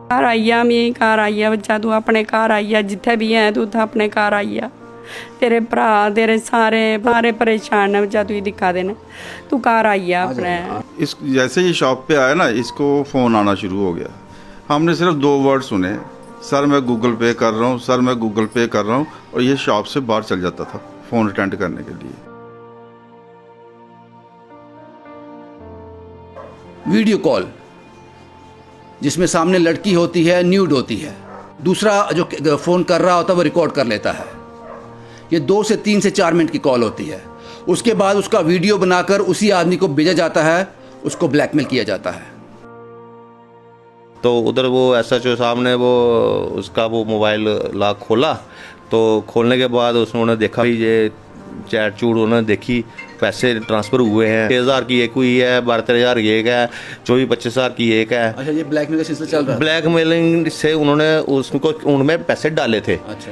घर आई आ, मैं घर आई आ बच्चा, तू अपने घर आई आ, जिथे भी है तू उत्थे अपने घर आई आ। तेरे भरा तेरे सारे सारे परेशान है बच्चा, तू दिखा देना, तू घर आई आ अपने। इस जैसे ही शॉप पे आया ना, इसको फ़ोन आना शुरू हो गया। हमने सिर्फ 2 वर्ड सुने, सर मैं गूगल पे कर रहा हूँ, सर मैं गूगल पे कर रहा हूँ, और ये शॉप से बाहर चल जाता था फ़ोन अटेंड करने के लिए। वीडियो कॉल जिसमें सामने लड़की होती है, न्यूड होती है, दूसरा जो फ़ोन कर रहा होता है वो रिकॉर्ड कर लेता है। ये 2 से 3 से 4 मिनट की कॉल होती है। उसके बाद उसका वीडियो बनाकर उसी आदमी को भेजा जाता है, उसको ब्लैकमेल किया जाता है। तो उधर वो एसएचओ साहब ने वो उसका वो मोबाइल लॉक खोला, तो खोलने के बाद उसने देखा भी ये चैट चूट उन्होंने देखी, पैसे ट्रांसफ़र हुए हैं। 6,000 की एक हुई है, 12-13,000 की एक है, 24-25,000 की एक है। अच्छा, ये ब्लैकमेल का सिलसिला चल रहा है। ब्लैकमेलिंग से उन्होंने उसको उनमें पैसे डाले थे। अच्छा,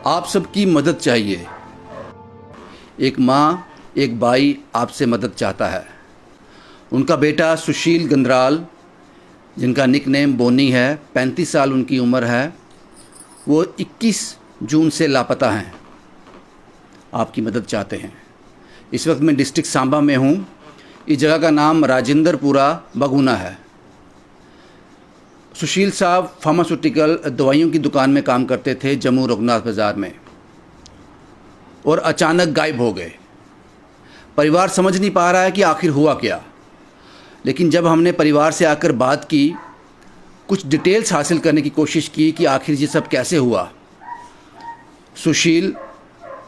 आप सबकी मदद चाहिए। एक माँ, एक भाई आपसे मदद चाहता है। उनका बेटा सुशील गंद्राल, जिनका निकनेम बोनी है, 35 साल उनकी उम्र है, वो 21 जून से लापता हैं। आपकी मदद चाहते हैं। इस वक्त मैं डिस्ट्रिक्ट सांबा में हूँ। इस जगह का नाम राजेंद्रपुरा बगुना है। सुशील साहब फार्मास्यूटिकल दवाइयों की दुकान में काम करते थे जम्मू रघुनाथ बाज़ार में, और अचानक गायब हो गए। परिवार समझ नहीं पा रहा है कि आखिर हुआ क्या। लेकिन जब हमने परिवार से आकर बात की, कुछ डिटेल्स हासिल करने की कोशिश की कि आखिर ये सब कैसे हुआ। सुशील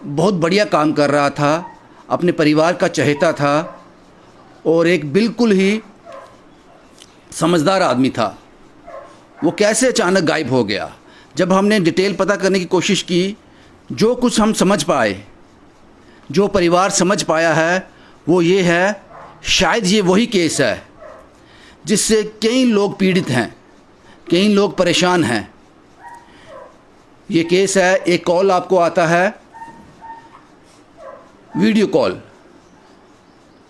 बहुत बढ़िया काम कर रहा था, अपने परिवार का चहेता था, और एक बिल्कुल ही समझदार आदमी था। वो कैसे अचानक गायब हो गया। जब हमने डिटेल पता करने की कोशिश की, जो कुछ हम समझ पाए, जो परिवार समझ पाया है, वो ये है, शायद ये वही केस है जिससे कई लोग पीड़ित हैं, कई लोग परेशान हैं। ये केस है, एक कॉल आपको आता है, वीडियो कॉल,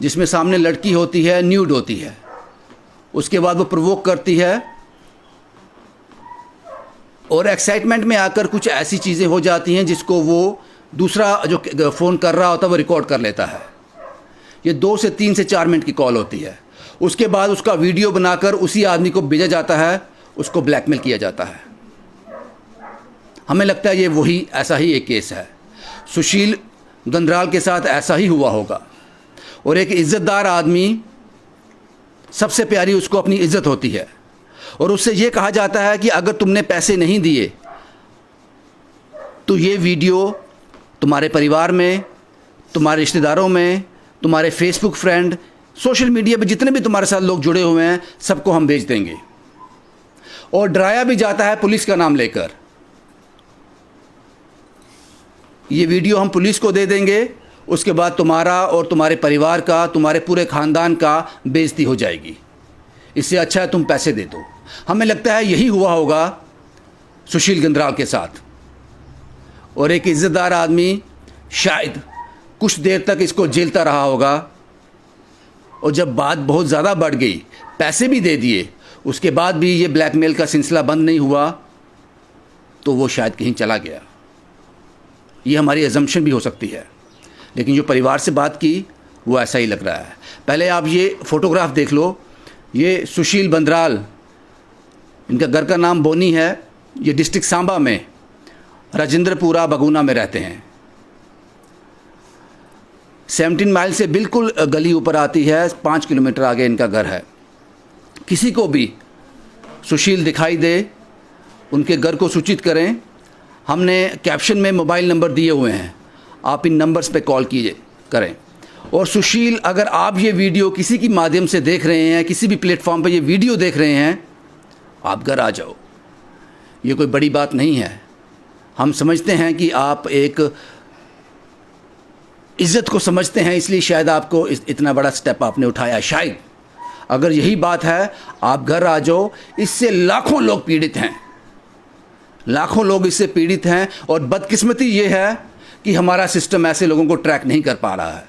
जिसमें सामने लड़की होती है, न्यूड होती है। उसके बाद वो प्रोवोक करती है और एक्साइटमेंट में आकर कुछ ऐसी चीज़ें हो जाती हैं जिसको वो दूसरा जो फ़ोन कर रहा होता है वो रिकॉर्ड कर लेता है। ये 2 से 3 से 4 मिनट की कॉल होती है। उसके बाद उसका वीडियो बनाकर उसी आदमी को भेजा जाता है, उसको ब्लैकमेल किया जाता है। हमें लगता है ये वही ऐसा ही एक केस है। सुशील गंद्राल के साथ ऐसा ही हुआ होगा। और एक इज़्ज़तदार आदमी, सबसे प्यारी उसको अपनी इज़्ज़त होती है, और उससे ये कहा जाता है कि अगर तुमने पैसे नहीं दिए तो ये वीडियो तुम्हारे परिवार में, तुम्हारे रिश्तेदारों में, तुम्हारे फेसबुक फ्रेंड, सोशल मीडिया पे जितने भी तुम्हारे साथ लोग जुड़े हुए हैं, सबको हम भेज देंगे। और डराया भी जाता है पुलिस का नाम लेकर। ये वीडियो हम पुलिस को दे देंगे, उसके बाद तुम्हारा और तुम्हारे परिवार का, तुम्हारे पूरे ख़ानदान का बेइज्जती हो जाएगी। इससे अच्छा है तुम पैसे दे दो। हमें लगता है यही हुआ होगा सुशील गंद्राल के साथ। और एक इज़्ज़तदार आदमी शायद कुछ देर तक इसको झेलता रहा होगा, और जब बात बहुत ज़्यादा बढ़ गई, पैसे भी दे दिए, उसके बाद भी ये ब्लैकमेल का सिलसिला बंद नहीं हुआ, तो वो शायद कहीं चला गया। ये हमारी अजम्पशन भी हो सकती है, लेकिन जो परिवार से बात की वो ऐसा ही लग रहा है। पहले आप ये फ़ोटोग्राफ देख लो। ये सुशील बंद्राल, इनका घर का नाम बोनी है। ये डिस्ट्रिक्ट सांबा में राजेंद्रपुरा बगुना में रहते हैं। 17 माइल से बिल्कुल गली ऊपर आती है, 5 किलोमीटर आगे इनका घर है। किसी को भी सुशील दिखाई दे, उनके घर को सूचित करें। हमने कैप्शन में मोबाइल नंबर दिए हुए हैं, आप इन नंबर्स पे कॉल कीजिए करें। और सुशील, अगर आप ये वीडियो किसी की माध्यम से देख रहे हैं, किसी भी प्लेटफॉर्म पे ये वीडियो देख रहे हैं, आप घर आ जाओ। ये कोई बड़ी बात नहीं है। हम समझते हैं कि आप एक इज़्ज़त को समझते हैं, इसलिए शायद आपको इतना बड़ा स्टेप आपने उठाया। शायद अगर यही बात है, आप घर आ जाओ। इससे लाखों लोग पीड़ित हैं, लाखों लोग इससे पीड़ित हैं। और बदकिस्मती ये है कि हमारा सिस्टम ऐसे लोगों को ट्रैक नहीं कर पा रहा है,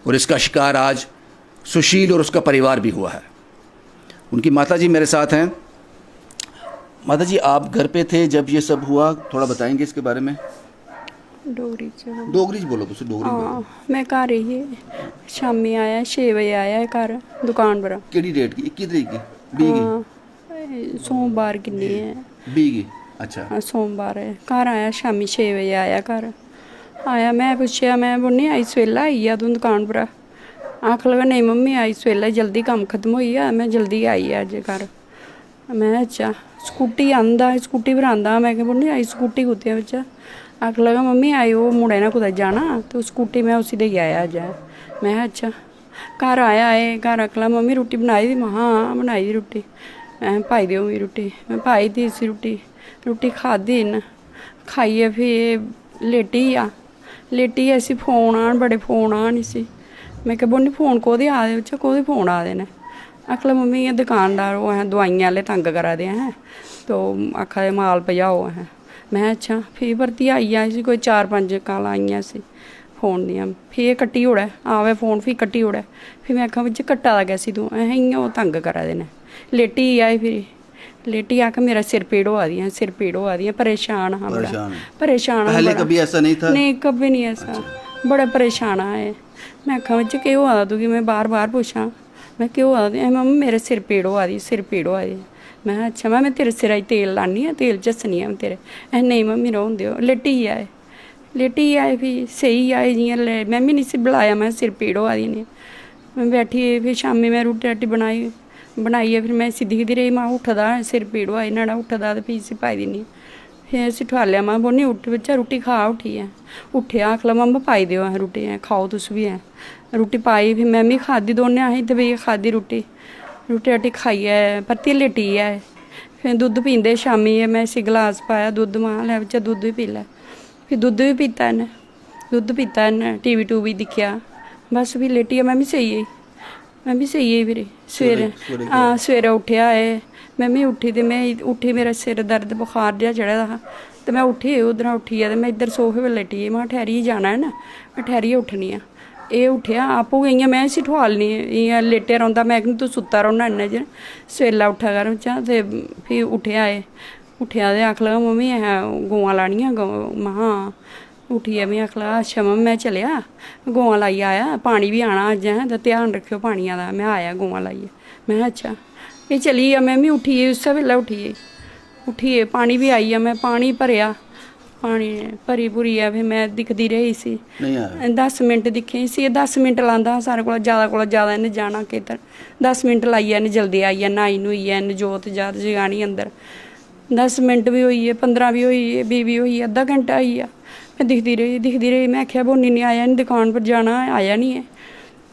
और इसका शिकार आज सुशील और उसका परिवार भी हुआ है। उनकी माता जी मेरे साथ हैं। माता जी, आप घर पे थे जब ये सब हुआ, थोड़ा बताएंगे इसके बारे में? डोगरी च डोगरी च बोलो, तुम डोगरी बोलो। हाँ, मैं घर ही शामी आया 6 बजे आया घर दुकान पर। केड़ी डेट की? 21 तरीक की? 20 की? हाँ, सोमवार किन्नी है? 20 की? अच्छा। हाँ, सोमवार है। घर आया शामी 6 बजे आया घर आया। मैं पूछया, मैं बोलनी आई सवेला आई आ तू दुकान पर? आख लगा नहीं मम्मी आई सवेला, जल्दी काम खत्म होई आ, मैं जल्दी आई अज घर। मैं अच्छा स्कूटी आंदा, स्कूटी पर आंदा। मैं क्या बोलनी आई स्कूटी कुत्ते बिच? आख लगा मम्मी आई वो मुड़े ने कुदै जाना तो स्कूटी मैं उसी दे आया अज। मैं अच्छा घर आया है, घर आखला मम्मी रुट्टी बनाई दी? मैं हाँ बनाई दी रुट्टी। मैं पाई देओ मेरी रुट्टी। मैं पाई दी इसी रुट्टी खाधी न, खाइए फिर लेटी ऐसी फोन आन, बड़े फोन आन इसी। मैं क्या बोलनी फोन कोदे आ दे बच्चा, कोदे फोन आ दे ने? आखला मम्मी ये दुकानदार वो हैं दवाइयां वाले तंग करा दे हैं तो आखा दे माल भजाओ हैं। मैं अच्छा फिर भरती आई सी, कोई 4-5 कालां आईयां सी फोन दियां। फिर कट्टी ओड़े आवे फोन, फिर कट्टी ओड़े। फिर मैं आखा बच्चे कट्टा दा कैसी तू? अहें इ'यां ओह् तंग करा दे ने। लेटी आए फिर लेटी आके मेरा सिर पीड़ होआ दी, परेशान हाँ बड़ा परेशान। पहले कभी ऐसा नहीं था? नहीं कभी नहीं ऐसा। बड़ा परेशान आए। मैं आखा बच्चे केह् होआ दा तुगी? मैं बार पूछा मैं केह् होआ दा? मम्मी मेरे सिर पीड़ होआ दी। मैं अच्छा मैं तेरे सिरा च तेल लानी है, तेल झस्सनी है तेरे। नहीं मम्मी रौन दियो। लेटी आए फिर स्हेई आए जियां मैं भी नहीं सी बुलाया, मैं सिर पीड़ होआ दी नहीं। मैं बैठी फिर शामी मैं रुट्टी बनाइए फिर मैं इसी दिखदी रही। मां उठदा सिर पीड़ होआ न्हाड़ा, उठदा ते फ्ही इसी पाई दिन्नी। फिर इसी ठुआलेआ, मां बोलनी उठ बच्चा रुट्टी खा। उट्ठिया आखला मम्मा पाई देओ अहें रुट्टी, खाओ तुस भी हैं। रुट्टी पाई फिर मैं भी खाद्धी, दोनें असें ते बेहियै खाद्धी रुट्टी खाइयै परतियै लेटी आए। फिर दुद्ध पींदे शामी, मैं इसी गलास पाया दुद्ध, मां लै बच्चा दुद्ध भी पी लै। फिर दुद्ध भी पीता इन्नै, टीवी टूवी दिक्खेआ। बस फिर लेटियै मैं भी सेई गेई फिर सवेरे उट्ठेआ है। मैं भी उट्ठी मेरा सिर दर्द बुखार जिहा चढ़े दा हा ते मैं उद्धरा उट्ठियै ते मैं इद्धर सोफे पर लेटी गेई। मैं ठैरियै जाना है ना, मैं ठैरियै उट्ठनी आ। एह् उट्ठेआ आपूं गई मैं इसी ठुआलनी, इ'यां लेटे रौंह्दा। मैं तू सुत्ता रौह्ना इन्ने चिर, सवेला उट्ठा कर बच्चा। ते फ्ही उट्ठेआ ते आख लगा मम्मी अहें गौआं लानियां? महां उट्ठियै में आख लगा अच्छा मम्मी मैं चलेआ गौआं लाइयै आया, पानी भी आना अज्ज हैं ते ध्यान रक्खेओ पानिया दा। मैं आया गौआं लाइयै। मैं अच्छा एह् चली गेआ। मैं बी उट्ठी गेई उस्सै बेल्लै उट्ठियै पानी भी आई गेआ। मैं पानी भरेआ, पानी भरी भुरियै फिर मैं दिखदी रेही इसी। 10 मिंट दिक्खे इसी, 10 मिंट लांदा हा सारें कोला ज़्यादा इन्नै जाना खेतर। 10 मिंट लाइयै इन्नै जल्दी आइयै न्हाई न्हूइयै इन्नै जोत जात जगानी अंदर। 10 मिंट भी होई गे, 15 भी होई गे, 20 भी होई गे, अद्धा घंटा होई गेआ। मैं दिखदी रेही। मैं आखेआ बोनी नहीं आया, दुकान पर जाना आया नहीं है।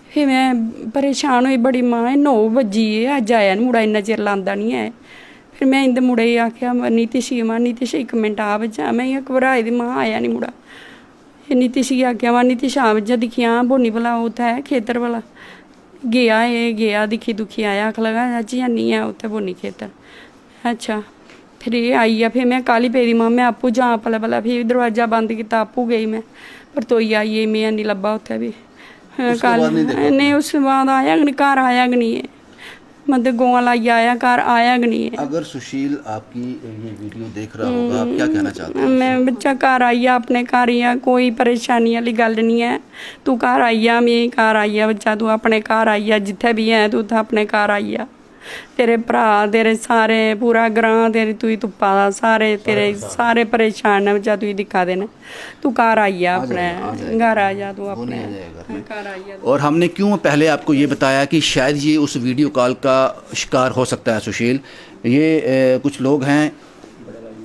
फिर मैं परेशान होई बड़ी, मां 9 बज्जी गे अज्ज आया नहीं मुड़ा, इन्ना चिर लांदा नहीं है। फिर मैं इंदे मुड़े गी आखेआ नीतिश गी 1 मिंट आ बच्चा। मैं इ'यां घबराई दी, मां आया नहीं मुड़ा। फिर नीतिश गी आखेआ नीतिश आ बच्चा दिक्खिया बोनी भला उत्थै खेतर भला गेआ दिक्खी दुखी आया। आख लगा अज्ज जानी है उत्थै बोनी खेतर। अच्छा फिर एह् आई गेआ। फिर मैं काली पेदी, मां मैं आपूं जां भला। फिर दरवाजा बंद कीता, आपूं गेई मैं परतोई आई गेई। मैं हैनी लब्भा उत्थै भी। नहीं उस बाद आया गै नहीं, घर आया गै नहीं। मतलब गौआं लाइयै आया, घर आया गै नहीं। अगर सुशील आपकी ये वीडियो देख रहा होगा, आप क्या कहना चाहते हैं? मैं बच्चा घर आई जा, अपने घर ही आ, कोई परेशानी वाली गल नहीं है। तू घर आई जा, मैं घर आई जा बच्चा, तू अपने घर आई जा, जित्थे भी है तू उत्थै अपने घर आई जा। तेरे भरा तेरे सारे पूरा ग्रां तेरी तुई तुप्पा दा, सारे तेरे सारे परेशान न बच्चा, तुई दिक्खा दे न। तू घर आई जा, अपने घर आ जा, तू अपने घर आई जा। और हमने क्यों पहले आपको ये बताया कि शायद ये उस वीडियो कॉल का शिकार हो सकता है सुशील। ये कुछ लोग हैं,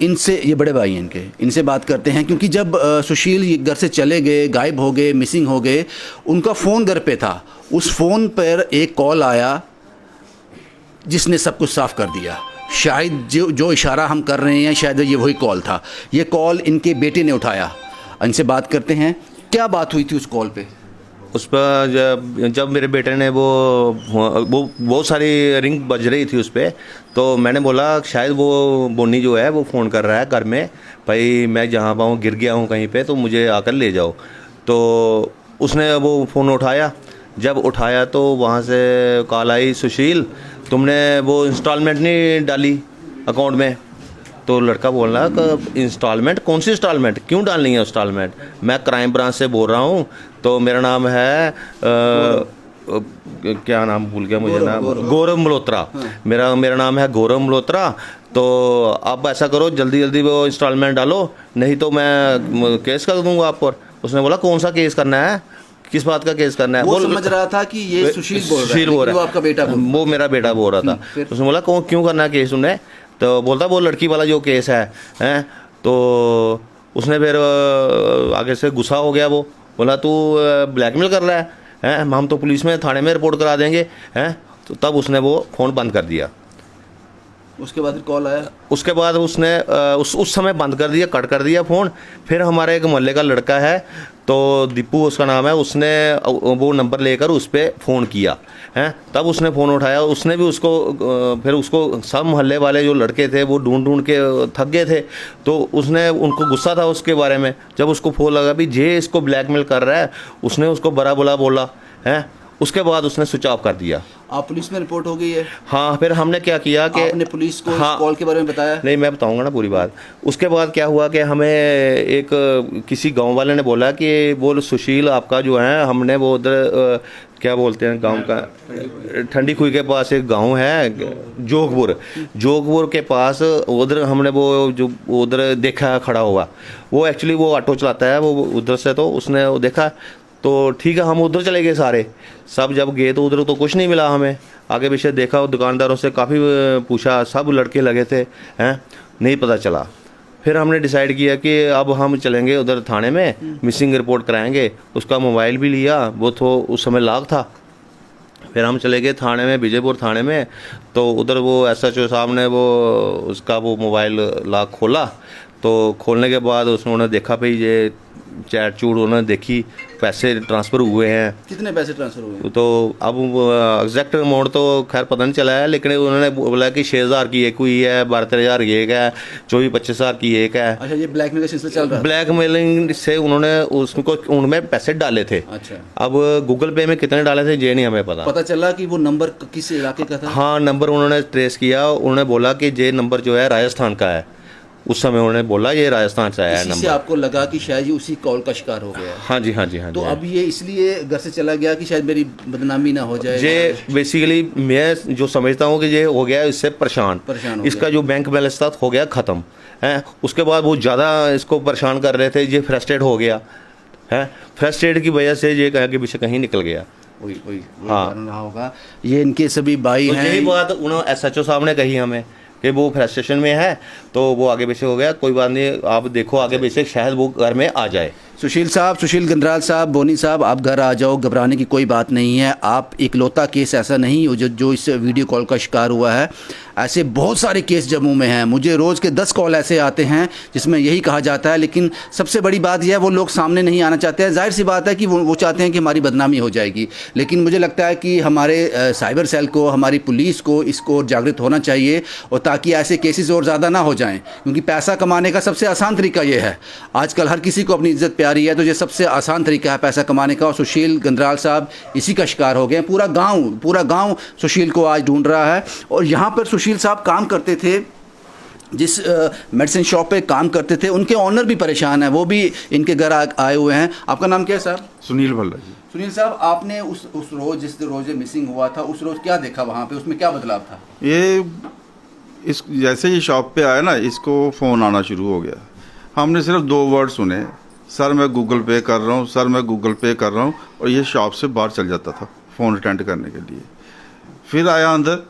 इनसे, ये बड़े भाई हैं इनके, इनसे बात करते हैं। क्योंकि जब सुशील ये घर से चले गए, गायब हो गए, मिसिंग हो गए, उनका फ़ोन घर पे था। उस फ़ोन पर एक कॉल आया जिसने सब कुछ साफ कर दिया। शायद जो इशारा हम कर रहे हैं शायद ये वही कॉल था। ये कॉल इनके बेटे ने उठाया। इनसे बात करते हैं, क्या बात हुई थी उस कॉल पे? उस पर जब मेरे बेटे ने वो बहुत सारी रिंग बज रही थी उस पर, तो मैंने बोला शायद वो बोनी जो है वो फ़ोन कर रहा है घर में, भाई मैं जहाँ पाऊँ गिर गया हूँ कहीं पे, तो मुझे आकर ले जाओ। तो उसने वो फ़ोन उठाया, जब उठाया तो वहाँ से कॉल आई, सुशील तुमने वो इंस्टॉलमेंट नहीं डाली अकाउंट में। तो लड़का बोल रहा कि इंस्टॉलमेंट, कौन सी इंस्टॉलमेंट, क्यों डालनी है इंस्टॉलमेंट? मैं क्राइम ब्रांच से बोल रहा हूँ, तो मेरा नाम है क्या नाम भूल गया मुझे, नाम गौरव मल्होत्रा। मेरा नाम है गौरव मल्होत्रा। तो आप ऐसा करो, जल्दी जल्दी वो इंस्टॉलमेंट डालो, नहीं तो मैं केस कर दूंगा आप पर। उसने बोला कौन सा केस करना है, किस बात का केस करना है? वो समझ रहा था कि ये सुशील बोल रहा है, लेकिन वो आपका बेटा वो मेरा बेटा बोल रहा था। उसने बोला क्यों करना है केस उन्हें? तो बोलता वो लड़की वाला जो केस है। तो उसने फिर आगे से गुस्सा हो गया, वो बोला तू ब्लैकमेल कर रहा है, हम तो पुलिस में थाने में रिपोर्ट करा देंगे हैं। तो तब उसने वो फ़ोन बंद कर दिया। उसके बाद कॉल आया, उसके बाद उसने उस समय बंद कर दिया, कट कर दिया फ़ोन। फिर हमारे एक मोहल्ले का लड़का है, तो दीपू उसका नाम है, उसने वो नंबर लेकर उस पर फ़ोन किया हैं। तब उसने फ़ोन उठाया, उसने भी उसको फिर उसको सब मोहल्ले वाले जो लड़के थे वो ढूंढ ढूंढ के थक गए थे। तो उसने उनको गुस्सा था उसके बारे में। जब उसको फ़ोन लगा भी जे इसको ब्लैकमेल कर रहा है, उसने उसको बड़ा बुला बोला हैं। उसके बाद उसने स्विच ऑफ कर दिया। आप पुलिस में रिपोर्ट हो गई है? हाँ, फिर हमने क्या किया कि आपने पुलिस को हाँ, इस कॉल के बारे में बताया? नहीं, मैं बताऊंगा ना पूरी बात। उसके बाद क्या हुआ कि हमें एक किसी गांव वाले ने बोला कि बोल सुशील आपका जो है, हमने वो उधर क्या बोलते हैं गांव का, ठंडी खुई के पास एक गांव है जोगपुर के पास, उधर हमने वो जो उधर देखा खड़ा हुआ, वो एक्चुअली वो ऑटो चलाता है वो उधर से। तो उसने वो देखा, तो ठीक है हम उधर चले गए सारे। सब जब गए तो उधर तो कुछ नहीं मिला हमें। आगे पीछे देखा, दुकानदारों से काफ़ी पूछा, सब लड़के लगे थे हैं, नहीं पता चला। फिर हमने डिसाइड किया कि अब हम चलेंगे उधर थाने में, मिसिंग रिपोर्ट कराएंगे। उसका मोबाइल भी लिया, वो तो उस समय लॉक था। फिर हम चले गए थाने में, विजयपुर थाने में। तो उधर वो SHO साहब ने वो उसका वो मोबाइल लॉक खोला। तो खोलने के बाद उन्होंने देखा भाई ये चैट चूट उन्होंने देखी, पैसे ट्रांसफ़र हुए हैं। कितने पैसे ट्रांसफ़र हुए? तो अब एग्जैक्ट अमाउंट तो खैर पता नहीं चला है, लेकिन उन्होंने बोला कि 6,000 की एक हुई है, 12-13,000 की एक है, 24-25,000 की एक है। अच्छा, ये ब्लैकमेल का सिलसिला चल रहा है? ब्लैकमेलिंग से उन्होंने उसको उनमें पैसे डाले थे। अच्छा, अब गूगल पे में कितने डाले थे ये नहीं हमें पता चला कि वो नंबर किस इलाके का था? हाँ, नंबर उन्होंने ट्रेस किया। उन्होंने बोला कि ये नंबर जो है राजस्थान का है। उस समय उन्होंने बोला ये राजस्थान से आया है इसी से नंबर। आपको लगा कि शायद ये उसी कॉल का शिकार हो गया है? हाँ जी, हाँ जी, हाँ जी। तो अब ये इसलिए घर से चला गया कि शायद मेरी बदनामी ना हो जाए? ये बेसिकली मैं जो समझता हूँ कि ये हो गया इससे परेशान हो इसका गया। जो बैंक बैलेंस था हो गया ख़त्म है। उसके बाद वो ज़्यादा इसको परेशान कर रहे थे, ये फ्रस्ट्रेट हो गया है। फ्रस्ट्रेट की वजह से ये आगे पीछे कहीं निकल गया। वही हाँ, कारण रहा होगा। ये इनके सभी भाई तो हैं। यही बात उन्होंने SHO साहब ने कही हमें कि वो फ्रस्ट्रेशन में है, तो वो आगे पीछे हो गया। कोई बात नहीं, आप देखो आगे पीछे शायद वो घर में आ जाए। सुशील गंदराल साहब, बोनी साहब, आप घर आ जाओ, घबराने की कोई बात नहीं है। आप इकलौता केस ऐसा नहीं हो जो इस वीडियो कॉल का शिकार हुआ है। ऐसे बहुत सारे केस जम्मू में हैं। मुझे रोज़ के 10 कॉल ऐसे आते हैं जिसमें यही कहा जाता है, लेकिन सबसे बड़ी बात यह है वो लोग सामने नहीं आना चाहते हैं। जाहिर सी बात है कि वो चाहते हैं कि हमारी बदनामी हो जाएगी। लेकिन मुझे लगता है कि हमारे साइबर सेल को, हमारी पुलिस को इसको और जागृत होना चाहिए, और ताकि ऐसे केसेस और ज़्यादा ना हो जाएं। क्योंकि पैसा कमाने का सबसे आसान तरीका ये है। आजकल हर किसी को अपनी इज्जत प्यारी है, तो ये सबसे आसान तरीका है पैसा कमाने का। और सुशील गंदराल साहब इसी का शिकार हो गए। पूरा गाँव सुशील को आज ढूंढ रहा है। और यहाँ पर सुशील साहब काम करते थे, जिस मेडिसिन शॉप पे काम करते थे, उनके ऑनर भी परेशान है, वो भी इनके घर आए हुए हैं। आपका नाम क्या है साहब? सुनील भल्ला जी। सुनील साहब, आपने उस रोज़ जिस रोज़ मिसिंग हुआ था, उस रोज़ क्या देखा वहाँ पे? उसमें क्या बदलाव था? ये इस जैसे ही शॉप पे आया ना, इसको फ़ोन आना शुरू हो गया। हमने सिर्फ 2 वर्ड सुने, सर मैं गूगल पे कर रहा हूँ, सर मैं गूगल पे कर रहा हूँ। और ये शॉप से बाहर चल जाता था फ़ोन अटेंड करने के लिए। फिर आया अंदर,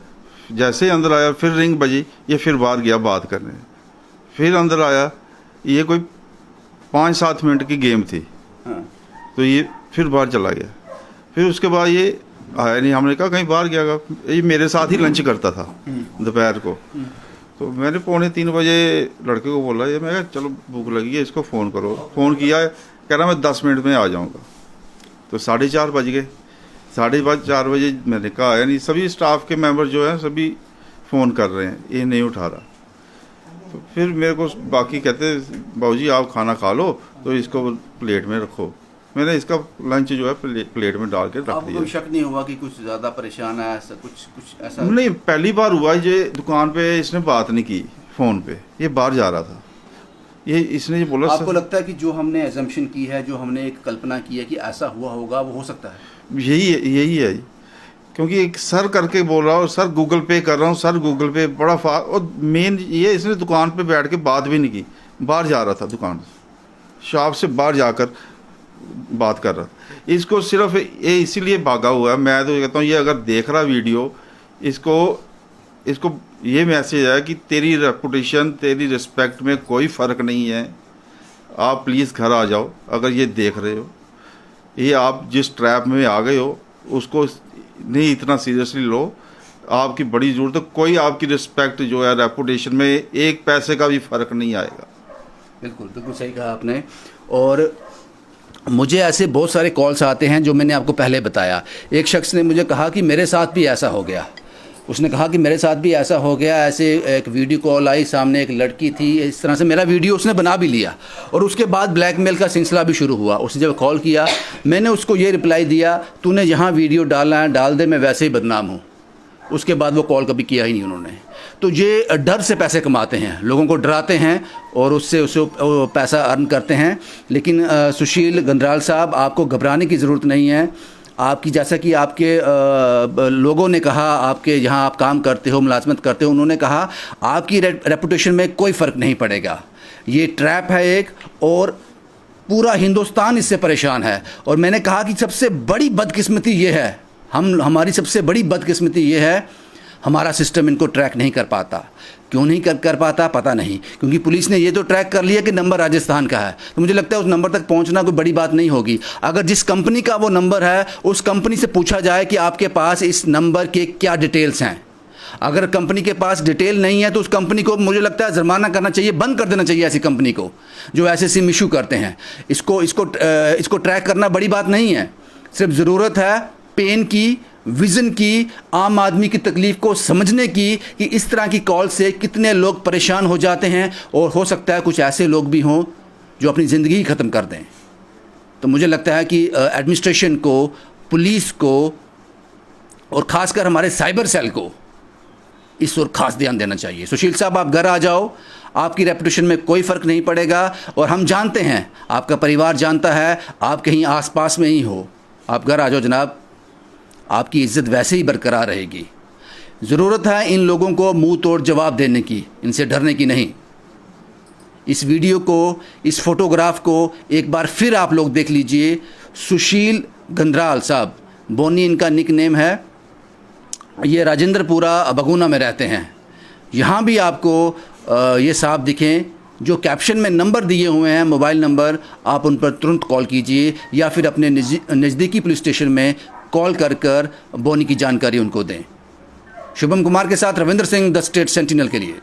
जैसे ही अंदर आया फिर रिंग बजी, ये फिर बाहर गया बात करने। फिर अंदर आया, ये कोई 5-7 मिनट की गेम थी। हाँ। तो ये फिर बाहर चला गया। फिर उसके बाद ये आया नहीं। हमने कहा कहीं बाहर गया। ये मेरे साथ ही लंच करता था दोपहर को। तो मैंने 2:45 बजे लड़के को बोला, ये मैं कहा चलो भूख लगी है, इसको फ़ोन करो। फ़ोन किया, कह रहा मैं 10 मिनट में आ जाऊँगा। तो 4:30 बज गए। 4:30 बजे मैंने कहा आया नहीं। सभी स्टाफ के मेंबर जो हैं सभी फ़ोन कर रहे हैं, ये नहीं उठा रहा। तो फिर मेरे को बाकी कहते बाबूजी आप खाना खा लो, तो इसको प्लेट में रखो। मैंने इसका लंच जो है प्लेट में डाल के रख आपको दिया। कोई शक नहीं हुआ कि कुछ ज़्यादा परेशान है, ऐसा कुछ ऐसा? नहीं, पहली बार हुआ ये दुकान पे इसने बात नहीं की फ़ोन पे, ये बाहर जा रहा था, ये इसने ये बोला आपको लगता है कि जो हमने एजम्पशन की है, जो हमने एक कल्पना की है कि ऐसा हुआ होगा, वो हो सकता है? यही है क्योंकि एक सर करके बोल रहा हूँ, सर गूगल पे कर रहा हूँ, सर गूगल पे बड़ा और मेन ये इसने दुकान पे बैठ के बात भी नहीं की, बाहर जा रहा था, दुकान से शॉप से बाहर जाकर बात कर रहा था। इसको सिर्फ ये इसीलिए भागा हुआ है। मैं तो कहता हूँ ये अगर देख रहा वीडियो, इसको ये मैसेज है कि तेरी रेपुटेशन, तेरी रिस्पेक्ट में कोई फ़र्क नहीं है, आप प्लीज़ घर आ जाओ। अगर ये देख रहे हो, ये आप जिस ट्रैप में आ गए हो उसको नहीं इतना सीरियसली लो, आपकी बड़ी ज़रूरत है, कोई आपकी रिस्पेक्ट जो है रेपुटेशन में एक पैसे का भी फ़र्क नहीं आएगा। बिल्कुल बिल्कुल सही कहा आपने। और मुझे ऐसे बहुत सारे कॉल्स आते हैं जो मैंने आपको पहले बताया। एक शख्स ने मुझे कहा कि मेरे साथ भी ऐसा हो गया, उसने कहा कि मेरे साथ भी ऐसा हो गया, ऐसे एक वीडियो कॉल आई, सामने एक लड़की थी, इस तरह से मेरा वीडियो उसने बना भी लिया और उसके बाद ब्लैकमेल का सिलसिला भी शुरू हुआ। उसने जब कॉल किया, मैंने उसको ये रिप्लाई दिया, तूने जहाँ वीडियो डाला है डाल दे, मैं वैसे ही बदनाम हूँ। उसके बाद वो कॉल कभी किया ही नहीं उन्होंने। तो ये डर से पैसे कमाते हैं, लोगों को डराते हैं और उससे पैसा अर्न करते हैं। लेकिन सुशील गंदराल साहब, आपको घबराने की ज़रूरत नहीं है। आपकी, जैसा कि आपके लोगों ने कहा, आपके जहां आप काम करते हो, मुलाजमत करते हो, उन्होंने कहा आपकी रेपुटेशन में कोई फ़र्क नहीं पड़ेगा। ये ट्रैप है एक, और पूरा हिंदुस्तान इससे परेशान है। और मैंने कहा कि सबसे बड़ी बदकिस्मती ये है, हमारी सबसे बड़ी बदकिस्मती ये है, हमारा सिस्टम इनको ट्रैक नहीं कर पाता। क्यों नहीं कर पाता पता नहीं, क्योंकि पुलिस ने ये तो ट्रैक कर लिया कि नंबर राजस्थान का है, तो मुझे लगता है उस नंबर तक पहुंचना कोई बड़ी बात नहीं होगी। अगर जिस कंपनी का वो नंबर है, उस कंपनी से पूछा जाए कि आपके पास इस नंबर के क्या डिटेल्स हैं। अगर कंपनी के पास डिटेल नहीं है तो उस कंपनी को, मुझे लगता है, जुर्माना करना चाहिए, बंद कर देना चाहिए ऐसी कंपनी को जो ऐसे सिम इशू करते हैं। इसको ट्रैक करना बड़ी बात नहीं है, सिर्फ ज़रूरत है पेन की, विज़न की, आम आदमी की तकलीफ़ को समझने की कि इस तरह की कॉल से कितने लोग परेशान हो जाते हैं, और हो सकता है कुछ ऐसे लोग भी हों जो अपनी ज़िंदगी ही ख़त्म कर दें। तो मुझे लगता है कि एडमिनिस्ट्रेशन को, पुलिस को और ख़ासकर हमारे साइबर सेल को इस ओर ख़ास ध्यान देना चाहिए। सुशील साहब, आप घर आ जाओ, आपकी रेपुटेशन में कोई फ़र्क नहीं पड़ेगा। और हम जानते हैं, आपका परिवार जानता है, आप कहीं आसपास में ही हो, आप घर आ जाओ जनाब, आपकी इज़्ज़त वैसे ही बरकरार रहेगी। ज़रूरत है इन लोगों को मुंह तोड़ जवाब देने की, इनसे डरने की नहीं। इस वीडियो को, इस फ़ोटोग्राफ को एक बार फिर आप लोग देख लीजिए। सुशील गंदराल साहब, बोनी इनका निक नेम है, ये राजेंद्रपुरा बगुना में रहते हैं। यहाँ भी आपको ये साहब दिखें, जो कैप्शन में नंबर दिए हुए हैं, मोबाइल नंबर, आप उन पर तुरंत कॉल कीजिए या फिर अपने नज़दीकी पुलिस स्टेशन में कॉल कर बोनी की जानकारी उनको दें। शुभम कुमार के साथ Ravindra Singh, the state sentinel के लिए।